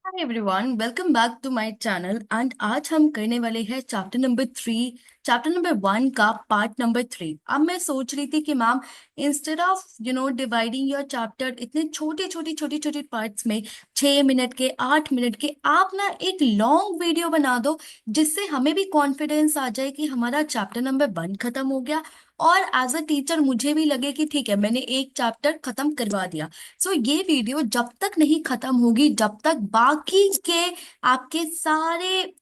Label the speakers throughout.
Speaker 1: Hi everyone, welcome back to my channel. And आज हम करने वाले हैं चैप्टर नंबर 1 का पार्ट नंबर 3। अब मैं सोच रही थी कि ma'am, instead of dividing your chapter इतने छोटे छोटे पार्ट्स में, 6 मिनट के 8 मिनट के, आप ना एक लॉन्ग वीडियो बना दो जिससे हमें भी कॉन्फिडेंस आ जाए कि हमारा चैप्टर नंबर 1 खत्म हो गया। और एज अ टीचर मुझे भी लगे कि ठीक है, मैंने एक चैप्टर खत्म करवा दिया। सो ये वीडियो जब तक नहीं खत्म होगी, जब तक आपके सारे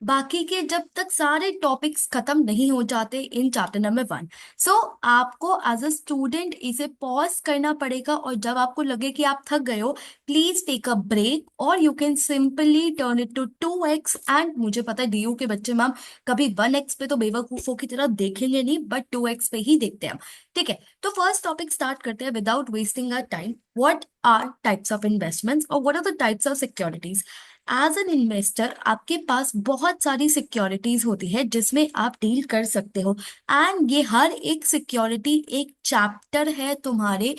Speaker 1: बाकी के जब तक सारे टॉपिक्स खत्म नहीं हो जाते इन चैप्टर नंबर 1। सो आपको एज अ स्टूडेंट इसे पॉज करना पड़ेगा, और जब आपको लगे कि आप थक गए हो, प्लीज टेक अ ब्रेक, और you can simply turn it to 2x। And मुझे पता है डीयू के बच्चे मैम कभी 1x पे तो बेवकूफों की तरह देखेंगे नहीं, बट 2x पे ही देखते हैं हम। ठीक है, तो फर्स्ट टॉपिक स्टार्ट करते हैं without wasting our time. What are types of investments और what are the types of securities? As an investor आपके पास बहुत सारी सिक्योरिटीज होती है जिसमें आप डील कर सकते हो। एंड ये हर एक सिक्योरिटी एक चैप्टर है तुम्हारे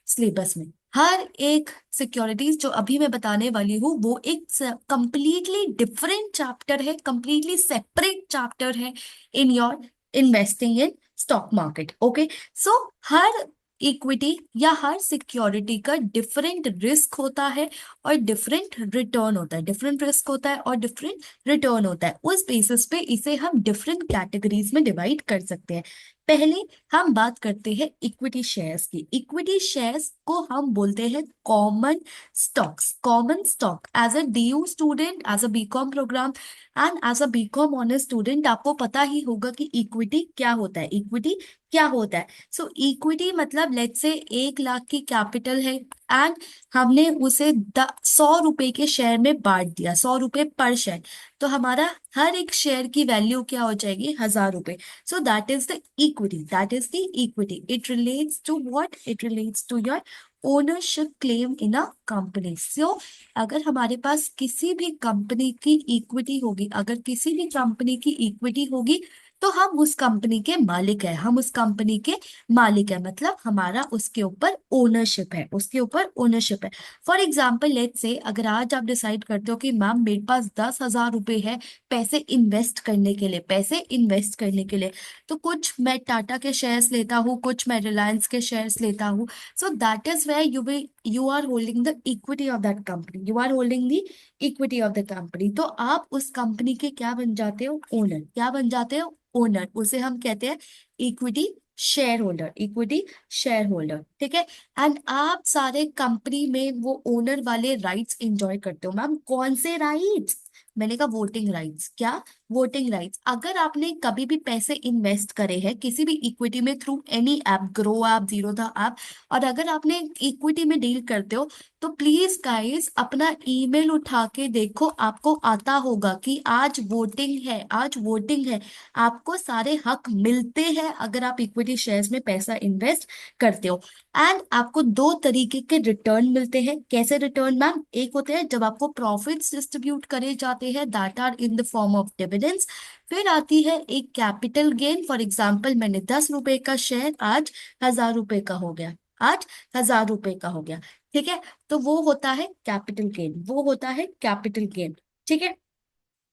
Speaker 1: सिलेबस में। हर एक सिक्योरिटीज जो अभी मैं बताने वाली हूँ वो एक कंप्लीटली डिफरेंट चैप्टर है, कंप्लीटली सेपरेट चैप्टर है in your investing in stock market. Okay, so her equity या हर सिक्योरिटी का डिफरेंट रिस्क होता है और डिफरेंट रिटर्न होता है। डिफरेंट रिस्क होता है और डिफरेंट रिटर्न होता है। उस बेसिस पे इसे हम डिफरेंट कैटेगरीज में डिवाइड कर सकते हैं। पहले हम बात करते हैं इक्विटी शेयर्स की। इक्विटी शेयर्स को हम बोलते हैं common stocks. Common stock, as a DU student, as a B Com program and as a B Com honours student, आपको पता ही होगा कि इक्विटी क्या होता है। इक्विटी क्या होता है? सो इक्विटी मतलब लेट्स से 1 लाख की कैपिटल है एंड हमने उसे 100 रुपए के शेयर में बांट दिया, 100 रुपए पर शेयर। तो हमारा हर एक शेयर की वैल्यू क्या हो जाएगी? 1000 रुपए। So that is the equity. That is the equity. It relates to what? It relates to your ownership claim in a company. So अगर हमारे पास किसी भी कंपनी की इक्विटी होगी, अगर किसी भी कंपनी की इक्विटी होगी, तो हम उस कंपनी के मालिक है। हम उस कंपनी के मालिक है मतलब हमारा उसके ऊपर ओनरशिप है, उसके ऊपर ओनरशिप है। फॉर एग्जाम्पल लेट्स से अगर आज आप डिसाइड करते हो कि मैम मेरे पास 10,000 रुपए है पैसे इन्वेस्ट करने के लिए, पैसे इन्वेस्ट करने के लिए, तो कुछ मैं टाटा के शेयर्स लेता हूँ, कुछ मैं रिलायंस के शेयर्स लेता हूँ। So that is where you are holding the equity of that company. You are holding the equity of the company. तो आप उस कंपनी के क्या बन जाते हो? ओनर। क्या बन जाते हो? ओनर। उसे हम कहते हैं equity share holder. Equity share holder, ठीक है। एंड आप सारे कंपनी में वो ओनर वाले राइट्स एंजॉय करते हो। मैम कौन से राइट्स? मैंने कहा वोटिंग राइट्स। क्या? Voting rights. अगर आपने कभी भी पैसे इन्वेस्ट करे हैं किसी भी इक्विटी में through any app, grow app, Zerodha app, और अगर आपने इक्विटी में डील करते हो, तो प्लीज गाइस अपना ईमेल उठा के देखो, आपको आता होगा कि आज वोटिंग है, आज वोटिंग है। आपको सारे हक मिलते हैं अगर आप इक्विटी शेयर्स में पैसा इन्वेस्ट करते हो। एंड आपको दो तरीके के रिटर्न मिलते हैं। कैसे रिटर्न मैम? एक होते हैं जब आपको प्रॉफिट्स डिस्ट्रीब्यूट करे जाते हैं, that are in the form of dividends. फिर आती है एक कैपिटल गेन। फॉर एग्जाम्पल मैंने 10 रुपए का शेयर आज 1000 रुपए का हो गया, आज 1000 रुपए का हो गया। ठीक है, तो वो होता है कैपिटल गेन, वो होता है कैपिटल गेन। ठीक है,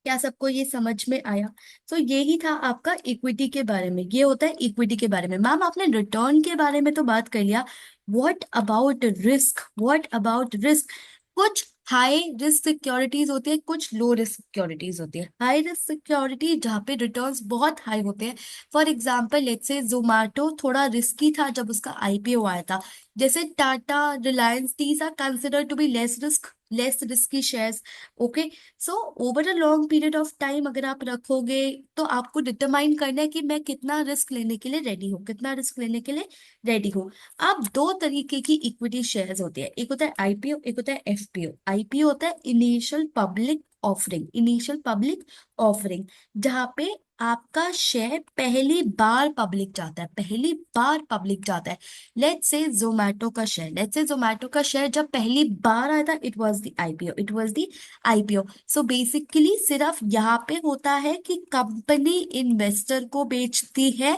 Speaker 1: क्या सबको ये समझ में आया? तो यही था आपका इक्विटी के बारे में। ये होता है इक्विटी के बारे में। मैम आपने रिटर्न के बारे में तो बात कर लिया, what about risk? What about risk? कुछ हाई रिस्क सिक्योरिटीज होती है, कुछ लो रिस्क सिक्योरिटीज होती है। हाई रिस्क सिक्योरिटी जहाँ पे रिटर्न्स बहुत हाई होते हैं। For example let's say Zomato थोड़ा रिस्की था जब उसका आईपीओ आया था। जैसे Tata, Reliance, these are consider to be less risk, less risky shares. Okay, so over a long period of time अगर आप रखोगे, तो आपको डिटरमाइन करना है कि मैं कितना रिस्क लेने के लिए रेडी हूँ, कितना रिस्क लेने के लिए रेडी हूँ। अब दो तरीके की इक्विटी शेयर्स होती है, एक होता है आईपीओ, एक होता है एफपीओ। आईपीओ होता है initial public offering, initial public offering, जहां पे आपका शेयर पहली बार पब्लिक जाता है, पहली बार पब्लिक जाता है। लेट्स से जोमैटो का शेयर, लेट्स से जोमैटो का शेयर जब पहली बार आया था, it was the IPO, it was the IPO. So basically सिर्फ यहाँ पे होता है कि कंपनी इन्वेस्टर को बेचती है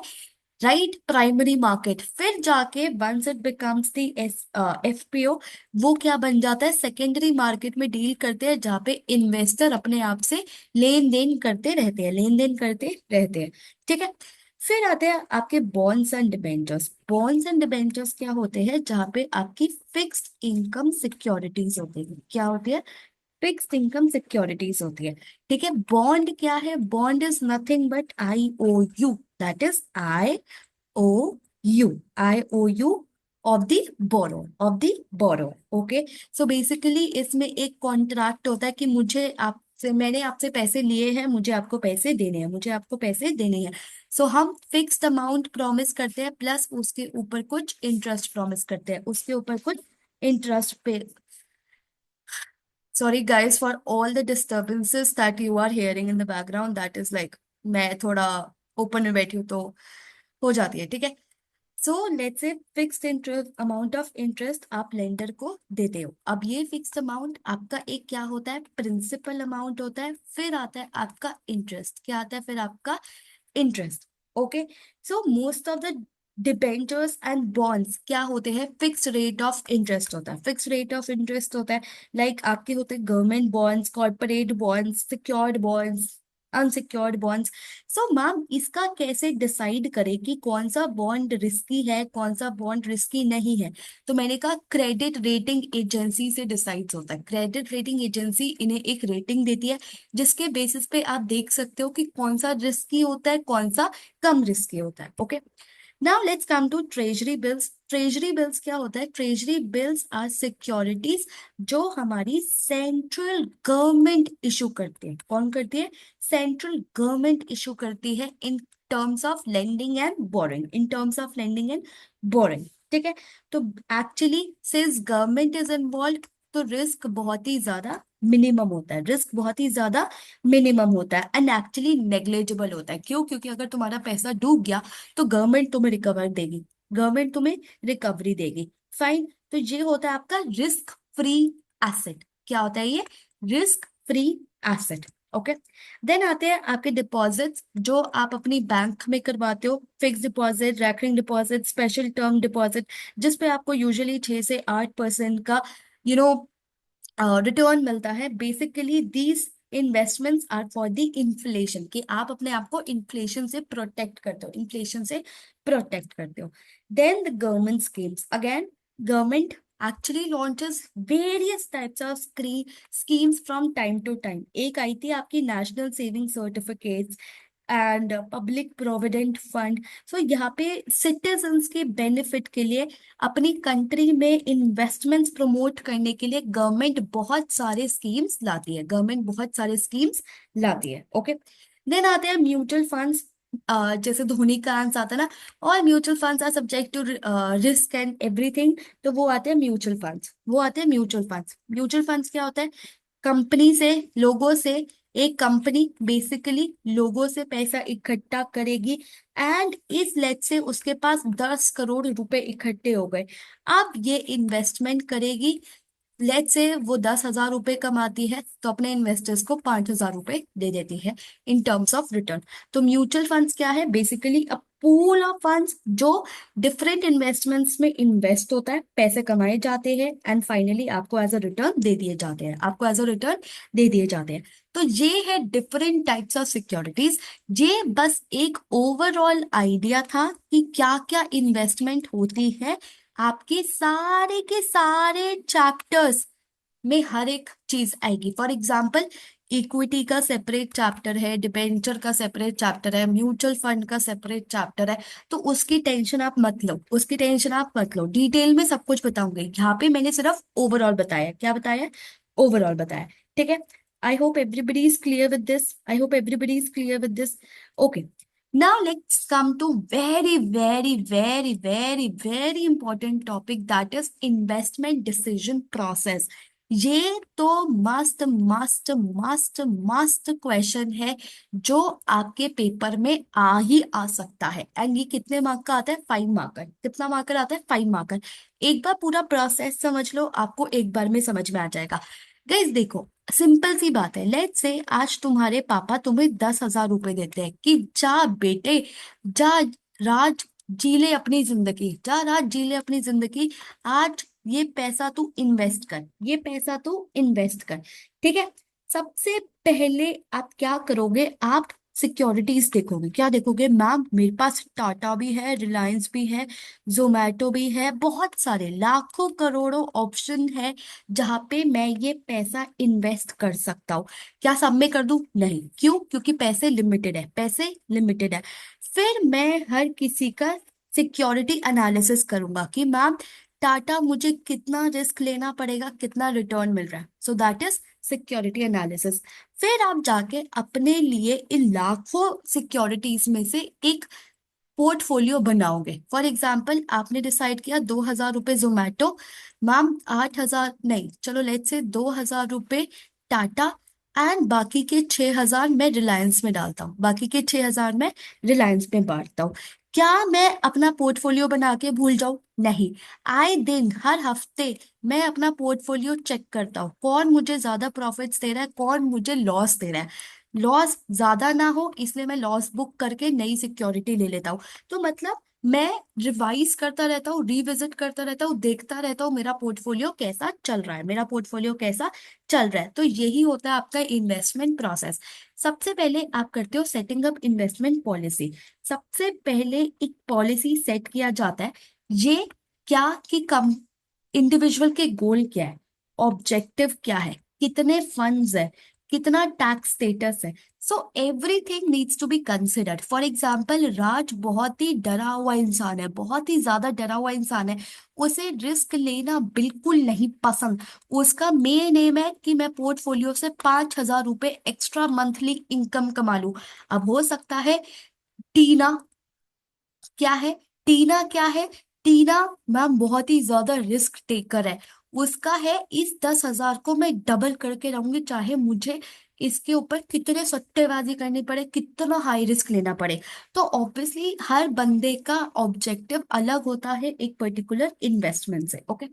Speaker 1: राइट, प्राइमरी मार्केट। फिर जाके once it becomes the FPO, वो क्या बन जाता है, सेकेंडरी मार्केट में डील करते हैं, जहाँ पे इन्वेस्टर अपने आप से लेन देन करते रहते हैं, लेन देन करते रहते हैं। ठीक है। फिर आते हैं आपके bonds and debentures. Bonds and debentures क्या होते हैं, जहाँ पे आपकी फिक्स्ड इनकम सिक्योरिटीज होती है। क्या होती है, फिक्स्ड इनकम सिक्योरिटीज होती है। ठीक है। बॉन्ड क्या है, bond is nothing but IOU, that is IOU, IOU of the borrow, of the borrow. Okay. So basically इसमें एक कॉन्ट्रैक्ट होता है कि मुझे आपसे, मैंने आपसे पैसे लिए हैं, मुझे आपको पैसे देने हैं, मुझे आपको पैसे देने हैं। सो हम फिक्स्ड अमाउंट प्रॉमिस करते हैं, प्लस उसके ऊपर कुछ इंटरेस्ट प्रॉमिस करते हैं, उसके ऊपर कुछ इंटरेस्ट पे। Sorry guys for all the disturbances that you are hearing in the background. That is like, मैं थोड़ा ओपन में बैठी हूँ तो हो जाती है। ठीक है। So let's say fixed interest, amount of interest आप लेंडर को देते हो। अब ये फिक्स्ड अमाउंट आपका एक क्या होता है, प्रिंसिपल अमाउंट होता है। फिर आता है आपका इंटरेस्ट, क्या आता है फिर आपका interest. Okay. So most of the debentures and bonds क्या होते हैं, फिक्स रेट ऑफ इंटरेस्ट होता है, फिक्स रेट ऑफ इंटरेस्ट होता है। लाइक आपके होते हैं government bonds, corporate bonds, secured bonds, unsecured bonds. So ma'am इसका कैसे डिसाइड करें कि कौन सा बॉन्ड रिस्की है, कौन सा बॉन्ड रिस्की नहीं है। तो मैंने कहा क्रेडिट रेटिंग एजेंसी से डिसाइड होता है। क्रेडिट रेटिंग एजेंसी इन्हें एक रेटिंग देती है, जिसके बेसिस पे आप देख सकते हो कि कौन सा रिस्की होता है, कौन सा कम रिस्की होता है। Okay. Now let's come to treasury bills. Treasury bills क्या होता है, ट्रेजरी बिल्स आर सिक्योरिटीज जो हमारी सेंट्रल गवर्नमेंट इशू करती है। कौन करती है, सेंट्रल गवर्नमेंट इशू करती है, in terms of lending and boring, in terms of lending and boring. ठीक है। तो actually since government is involve, तो रिस्क बहुत ही ज्यादा मिनिमम होता है, रिस्क बहुत ही ज्यादा मिनिमम होता है, एंड एक्चुअली नेग्लेजिबल होता है। क्यों, क्योंकि अगर तुम्हारा पैसा डूब गया तो गवर्नमेंट तुम्हें रिकवर देगी, गवर्नमेंट तुम्हें रिकवरी देगी। फाइन। तो ये होता है आपका रिस्क फ्री एसेट। क्या होता है ये, risk free asset. Okay. Then आते हैं आपके डिपॉजिट्स जो आप अपनी बैंक में करवाते हो, fix deposit, recurring deposit, special term deposit, जिसपे आपको यूजुअली 6 से 8% का यू नो रिटर्न मिलता है। Basically these investments are for the inflation, कि आप अपने आप को इन्फ्लेशन से प्रोटेक्ट करते हो, इन्फ्लेशन से प्रोटेक्ट करते हो। Then the government schemes, again government actually launches various types of schemes from time to time. एक आई थी आपकी national saving certificates and public provident fund. So यहाँ पे सिटीजन्स के बेनिफिट के लिए, अपनी कंट्री में इन्वेस्टमेंट्स प्रमोट करने के लिए गवर्नमेंट बहुत सारे स्कीम्स लाती है, गवर्नमेंट बहुत सारे स्कीम्स लाती है। ओके। देन आते हैं म्यूचुअल फंड्स। जैसे धोनी का आंसर आता है ना, और mutual funds are subject to risk and everything. तो वो आते हैं म्यूचुअल फंड्स, वो आते हैं म्यूचुअल फंड्स। म्यूचुअल फंड्स क्या होता है, कंपनी से, लोगों से, एक कंपनी बेसिकली लोगों से पैसा इकट्ठा करेगी, एंड इस लेट से उसके पास 10 करोड़ रुपए इकट्ठे हो गए। अब ये इन्वेस्टमेंट करेगी, लेट से वो 10,000 रुपए कमाती है, तो अपने इन्वेस्टर्स को 5,000 रुपए दे देती है इन टर्म्स ऑफ रिटर्न। तो म्यूचुअल फंड्स क्या है, basically a pool of funds जो डिफरेंट इन्वेस्टमेंट्स में इन्वेस्ट होता है, पैसे कमाए जाते हैं, एंड फाइनली आपको एज अ रिटर्न दे दिए जाते हैं, आपको एज अ रिटर्न दे दिए जाते हैं। तो ये है डिफरेंट टाइप्स ऑफ सिक्योरिटीज। ये बस एक ओवरऑल आइडिया था कि क्या क्या इन्वेस्टमेंट होती है। आपके सारे के सारे चैप्टर्स में हर एक चीज आएगी। फॉर एग्जाम्पल, इक्विटी का सेपरेट चैप्टर है, डिबेंचर का सेपरेट चैप्टर है, म्यूचुअल फंड का सेपरेट चैप्टर है। तो उसकी टेंशन आप मत लो, उसकी टेंशन आप मत लो, डिटेल में सब कुछ बताऊंगी। यहाँ पे मैंने सिर्फ ओवरऑल बताया, क्या बताया, ओवरऑल बताया। ठीक है। I hope everybody is clear with this, I hope everybody is clear with this. Okay. Now let's come to very, very, very, very, very important topic, that is investment decision process. ये तो मस्त मस्त मस्त मस्त question है, जो आपके paper में आ ही आ सकता है। एंड ये कितने मार्क का आता है, 5 मार्कर। कितना मार्कर आता है, 5 मार्कर। एक बार पूरा प्रोसेस समझ लो, आपको एक बार में समझ में आ जाएगा। गाइस देखो, सिंपल सी बात है। लेट्स से आज तुम्हारे पापा तुम्हें 10,000 रुपए देते हैं कि जा बेटे, जा राज, जी ले अपनी जिंदगी, जा राज जी ले अपनी जिंदगी। आज ये पैसा तू इन्वेस्ट कर, ये पैसा तू इन्वेस्ट कर। ठीक है। सबसे पहले आप क्या करोगे, आप सिक्योरिटीज देखोगे। क्या देखोगे, मैम मेरे पास टाटा भी है, रिलायंस भी है, जोमैटो भी है, बहुत सारे लाखों करोड़ों ऑप्शन है जहां पे मैं ये पैसा इन्वेस्ट कर सकता हूँ। क्या सब में कर दूं? नहीं। क्यों? क्योंकि पैसे लिमिटेड है, पैसे लिमिटेड है। फिर मैं हर किसी का सिक्योरिटी एनालिसिस करूंगा कि मैम टाटा मुझे कितना रिस्क लेना पड़ेगा, कितना रिटर्न मिल रहा है। सो दैट इज सिक्योरिटी एनालिसिस। फिर आप जाके अपने लिए इन लाखों सिक्योरिटीज में से एक पोर्टफोलियो बनाओगे। फॉर एग्जाम्पल, आपने डिसाइड किया 2,000 रुपये जोमैटो, मैम 8,000 नहीं, चलो लेट्स से 2,000 रुपये टाटा, एंड बाकी के 6,000 मैं रिलायंस में डालता हूँ, बाकी के 6,000 मैं रिलायंस में बांटता हूँ। क्या मैं अपना पोर्टफोलियो बना के भूल जाऊं? नहीं। आए दिन, हर हफ्ते मैं अपना पोर्टफोलियो चेक करता हूँ, कौन मुझे ज्यादा प्रॉफिट्स दे रहा है, कौन मुझे लॉस दे रहा है। लॉस ज्यादा ना हो इसलिए मैं लॉस बुक करके नई सिक्योरिटी ले लेता हूँ। तो मतलब मैं रिवाइज करता रहता हूँ, रिविजिट करता रहता हूँ, देखता रहता हूँ मेरा पोर्टफोलियो कैसा चल रहा है, मेरा पोर्टफोलियो कैसा चल रहा है। तो यही होता है आपका इन्वेस्टमेंट प्रोसेस। सबसे पहले आप करते हो सेटिंग अप इन्वेस्टमेंट पॉलिसी। सबसे पहले एक पॉलिसी सेट किया जाता है। ये क्या कि कम इंडिविजुअल के गोल क्या है, ऑब्जेक्टिव क्या है, कितने फंड्स है, कितना टैक्स स्टेटस है। So everything needs to be considered. For example, Raj बहुत ही डरा हुआ इंसान है, बहुत ही ज्यादा डरा हुआ इंसान है, उसे रिस्क लेना बिल्कुल नहीं पसंद। उसका मेन एम है कि मैं पोर्टफोलियो से 5,000 रुपए एक्स्ट्रा मंथली इनकम कमा लूं। अब हो सकता है टीना क्या है, टीना क्या है, टीना मैम बहुत ही ज्यादा रिस्क टेकर है। उसका है इस 10,000 को मैं डबल करके रहूंगी, चाहे मुझे इसके ऊपर कितने सट्टेबाजी करनी पड़े, कितना हाई रिस्क लेना पड़े। तो ऑब्वियसली हर बंदे का ऑब्जेक्टिव अलग होता है एक पर्टिकुलर इन्वेस्टमेंट से। ओके,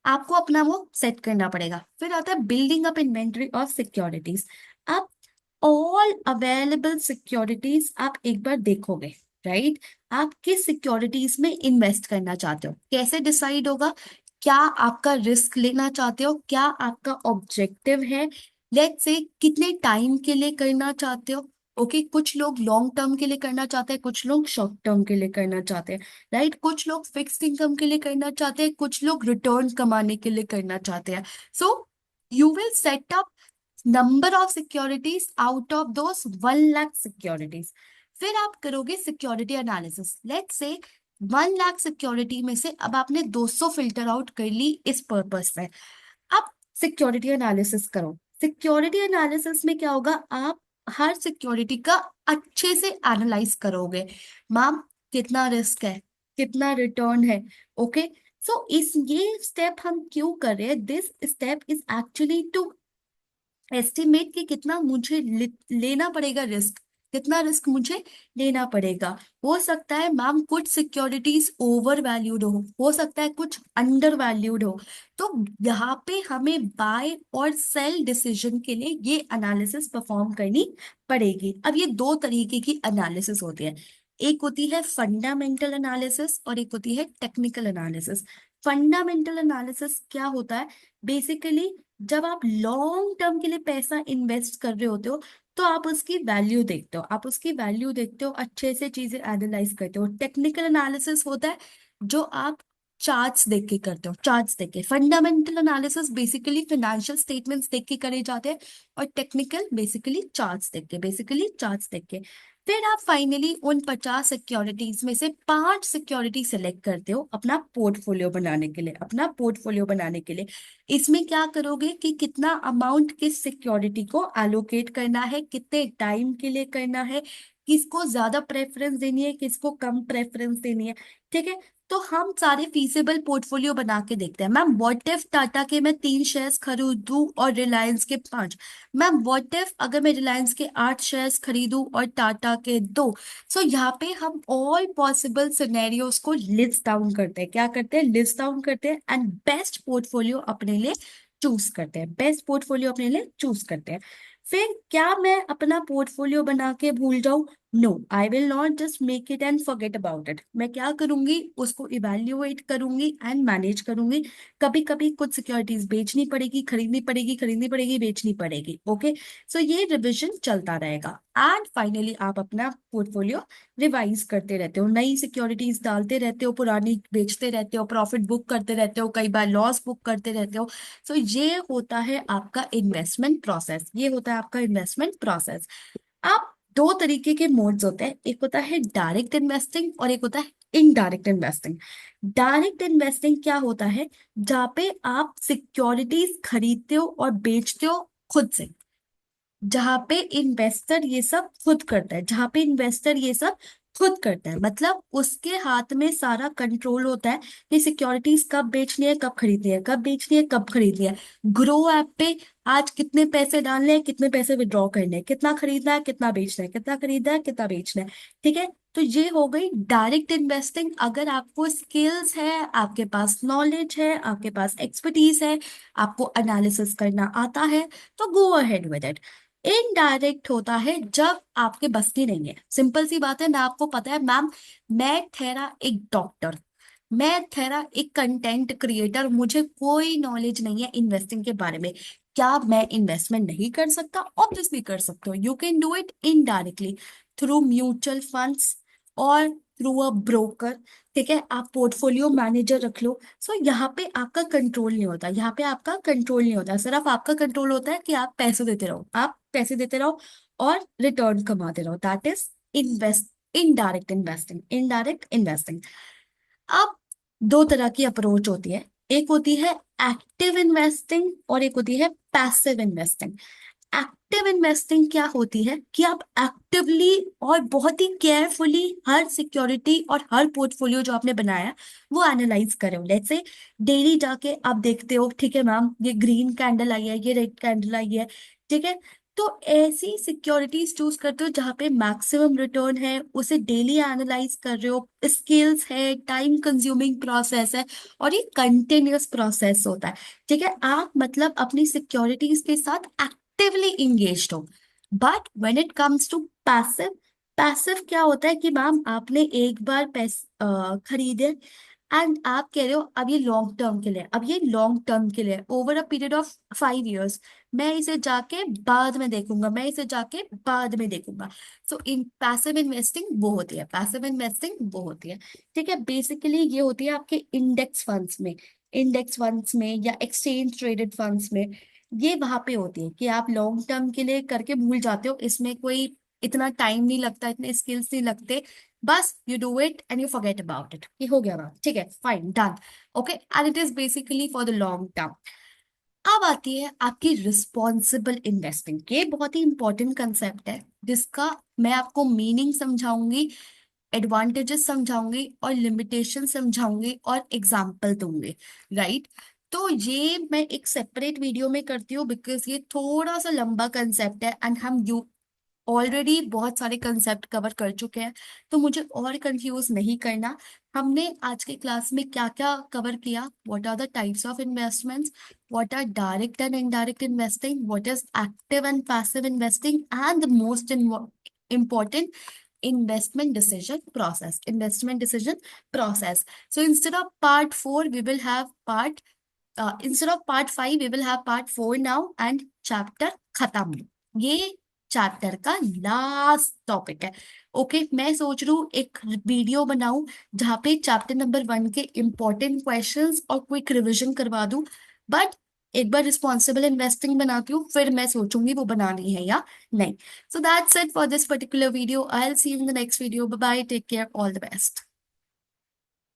Speaker 1: आपको अपना वो सेट करना पड़ेगा। फिर आता है building up inventory of securities. आप ऑल अवेलेबल सिक्योरिटीज आप एक बार देखोगे, राइट। आप किस सिक्योरिटीज में इन्वेस्ट करना चाहते हो, कैसे डिसाइड होगा? क्या आपका रिस्क लेना चाहते हो, क्या आपका ऑब्जेक्टिव है, लेट्स से कितने टाइम के लिए करना चाहते हो। ओके, कुछ लोग लॉन्ग टर्म के लिए करना चाहते हैं, कुछ लोग शॉर्ट टर्म के लिए करना चाहते हैं, राइट। कुछ लोग फिक्स्ड इनकम के लिए करना चाहते हैं, कुछ लोग रिटर्न कमाने के लिए करना चाहते हैं। So you will set up number of securities out of those 1 lakh securities. फिर आप करोगे security analysis. Let's say 1 lakh security में से अब आपने 200 फिल्टर आउट कर ली इस पर्पस से। अब सिक्योरिटी एनालिसिस करो। सिक्योरिटी एनालिसिस में क्या होगा, आप हर सिक्योरिटी का अच्छे से एनालाइज करोगे। मैम कितना रिस्क है, कितना रिटर्न है। ओके, सो इस ये स्टेप हम क्यों कर रहे हैं? This step is actually to estimate कि कितना मुझे लेना पड़ेगा रिस्क, कितना रिस्क मुझे लेना पड़ेगा। हो सकता है मैम कुछ सिक्योरिटीज ओवर वैल्यूड हो सकता है कुछ अंडर वैल्यूड हो। तो यहाँ पे हमें बाय और सेल डिसीजन के लिए ये एनालिसिस परफॉर्म करनी पड़ेगी। अब ये दो तरीके की एनालिसिस होती है, एक होती है फंडामेंटल एनालिसिस और एक होती है टेक्निकल एनालिसिस। फंडामेंटल एनालिसिस क्या होता है, बेसिकली जब आप लॉन्ग टर्म के लिए पैसा इन्वेस्ट कर रहे होते हो तो आप उसकी वैल्यू देखते हो, आप उसकी वैल्यू देखते हो, अच्छे से चीजें एनालाइज करते हो। टेक्निकल एनालिसिस होता है जो आप चार्ट्स देख के करते हो, चार्ट्स देख के। Fundamental analysis basically financial statements देख के करे जाते हैं, और टेक्निकल बेसिकली चार्ट्स देख के, बेसिकली चार्ट्स देख के। फिर आप फाइनली उन 50 सिक्योरिटीज में से 5 सिक्योरिटी सेलेक्ट करते हो अपना पोर्टफोलियो बनाने के लिए, अपना पोर्टफोलियो बनाने के लिए। इसमें क्या करोगे कि कितना अमाउंट किस सिक्योरिटी को एलोकेट करना है, कितने टाइम के लिए करना है, किसको ज्यादा प्रेफरेंस देनी है, किसको कम प्रेफरेंस देनी है। ठीक है, तो हम सारे फीसिबल पोर्टफोलियो बना के देखते हैं। मैम व्हाट इफ टाटा के मैं 3 शेयर्स खरीदूं और रिलायंस के 5? मैम व्हाट इफ अगर मैं रिलायंस के 8 शेयर्स खरीदूं और टाटा के 2? सो यहाँ पे हम ऑल पॉसिबल सिनेरियोज को लिस्ट डाउन करते हैं। क्या करते हैं? लिस्ट डाउन करते हैं एंड बेस्ट पोर्टफोलियो अपने लिए चूज करते हैं, बेस्ट पोर्टफोलियो अपने लिए चूज करते हैं। फिर क्या मैं अपना पोर्टफोलियो बना के भूल जाऊं? No, I will not just make it and forget about it. मैं क्या करूंगी, उसको इवेल्युएट करूंगी एंड मैनेज करूंगी। कभी कभी कुछ सिक्योरिटीज बेचनी पड़ेगी, खरीदनी पड़ेगी, खरीदनी पड़ेगी, बेचनी पड़ेगी। ओके, सो ये रिविजन चलता रहेगा एंड फाइनली आप अपना पोर्टफोलियो रिवाइज करते रहते हो, नई सिक्योरिटीज डालते रहते हो, पुरानी बेचते रहते हो, प्रॉफिट बुक करते रहते हो, कई बार लॉस बुक करते रहते हो। सो ये होता है आपका इन्वेस्टमेंट प्रोसेस, ये होता है आपका इन्वेस्टमेंट प्रोसेस। आप दो तरीके के मोड्स होते हैं, एक होता है डायरेक्ट इन्वेस्टिंग और एक होता है इनडायरेक्ट इन्वेस्टिंग। डायरेक्ट इन्वेस्टिंग क्या होता है, जहाँ पे आप सिक्योरिटीज खरीदते हो और बेचते हो खुद से, जहां पे इन्वेस्टर ये सब खुद करता है, जहां पे इन्वेस्टर ये सब खुद करता है, मतलब उसके हाथ में सारा कंट्रोल होता है कि सिक्योरिटीज कब बेचनी है, कब खरीदनी है, कब बेचनी है, कब खरीदनी है। ग्रो ऐप पे आज कितने पैसे डालने हैं, कितने पैसे विड्रॉ करने हैं, कितना खरीदना है, कितना बेचना है, कितना खरीदना है, कितना बेचना है। ठीक है, तो ये हो गई डायरेक्ट इन्वेस्टिंग। अगर आपको स्किल्स है, आपके पास नॉलेज है, आपके पास एक्सपर्टीज है, आपको एनालिसिस करना आता है, तो go ahead with it. Indirect होता है जब आपके बस की नहीं है। सिंपल सी बात है, मैं आपको पता है मैम, मैं ठहरा एक डॉक्टर, मैं ठहरा एक कंटेंट क्रिएटर, मुझे कोई नॉलेज नहीं है इन्वेस्टिंग के बारे में। क्या मैं इन्वेस्टमेंट नहीं कर सकता? ऑब्वियसली कर सकते हो। You can do it indirectly through mutual funds और थ्रू अ ब्रोकर। ठीक है, आप पोर्टफोलियो मैनेजर रख लो। सो यहाँ पे आपका कंट्रोल नहीं होता, यहाँ पे आपका कंट्रोल नहीं होता, सिर्फ आपका कंट्रोल होता है कि आप पैसे देते रहो, आप पैसे देते रहो और रिटर्न कमाते रहो। That is invest indirect investing, indirect investing. अब दो तरह की अप्रोच होती है, एक होती है एक्टिव इन्वेस्टिंग और एक होती है पैसिव इन्वेस्टिंग। एक्टिव इन्वेस्टिंग क्या होती है कि आप एक्टिवली और बहुत ही केयरफुली हर सिक्योरिटी और हर पोर्टफोलियो जो आपने बनाया है, वो एनालाइज करे हो। लेट्स से डेली जाके आप देखते हो, ठीक है मैम ये ग्रीन कैंडल आई है, ये रेड कैंडल आई है, ठीक है, तो ऐसी सिक्योरिटीज चूज करते हो जहां पे मैक्सिमम रिटर्न है, उसे डेली एनालाइज कर रहे हो। स्किल्स है, टाइम कंज्यूमिंग प्रोसेस है और ये कंटिन्यूअस प्रोसेस होता है। ठीक है, आप मतलब अपनी सिक्योरिटीज के साथ एक्टिवली इंगेज्ड हो। But when it comes to passive, passive क्या होता है कि मैम आपने एक बार पैसे खरीदे एंड आप कह रहे हो अब ये लॉन्ग टर्म के लिए, अब ये लॉन्ग टर्म के लिए over a period of 5 years, मैं इसे जाके बाद में देखूंगा, मैं इसे जाके बाद में देखूंगा। सो इन पैसिव इन्वेस्टिंग वो होती है, पैसिव इन्वेस्टिंग वो होती है। ठीक है, बेसिकली ये होती है आपके इंडेक्स फंड्स में, इंडेक्स फंड्स में या एक्सचेंज ट्रेडेड फंड्स में। ये वहां पे होती है कि आप लॉन्ग टर्म के लिए करके भूल जाते हो, इसमें कोई इतना टाइम नहीं लगता, इतने स्किल्स नहीं लगते, बस you do it and you forget about it, ये हो गया बात। ठीक है, fine, done. Okay, and it is basically for the long term. अब आती है आपकी रिस्पॉन्सिबल इन्वेस्टिंग। ये बहुत ही इंपॉर्टेंट कंसेप्ट है जिसका मैं आपको मीनिंग समझाऊंगी, एडवांटेजेस समझाऊंगी और लिमिटेशन समझाऊंगी और एग्जाम्पल दूंगी। राइट, तो ये मैं एक सेपरेट वीडियो में करती हूँ बिकॉज ये थोड़ा सा लंबा कंसेप्ट है एंड हम यू ऑलरेडी बहुत सारे कंसेप्ट कवर कर चुके हैं, तो मुझे और कंफ्यूज नहीं करना। हमने आज के क्लास में क्या क्या कवर किया, what are the types of investments, what are direct and indirect investing, what is active and passive investing, and the most important investment decision process, investment decision process. So instead of part 4 we will have part instead of part 5 we will have part 4 now and chapter खत्म। ये chapter का last topic है। Okay, मैं सोच रही हूँ एक video बनाऊं जहां पे चैप्टर नंबर 1 के इंपॉर्टेंट क्वेश्चंस और क्विक रिवीजन करवा दूं। बट एक बार रिस्पॉन्सिबल इन्वेस्टिंग बनाती हूँ, फिर मैं सोचूंगी वो बनानी है या नहीं। So that's it for this particular video. I'll see you in the next video. Bye bye. Take care. All the best.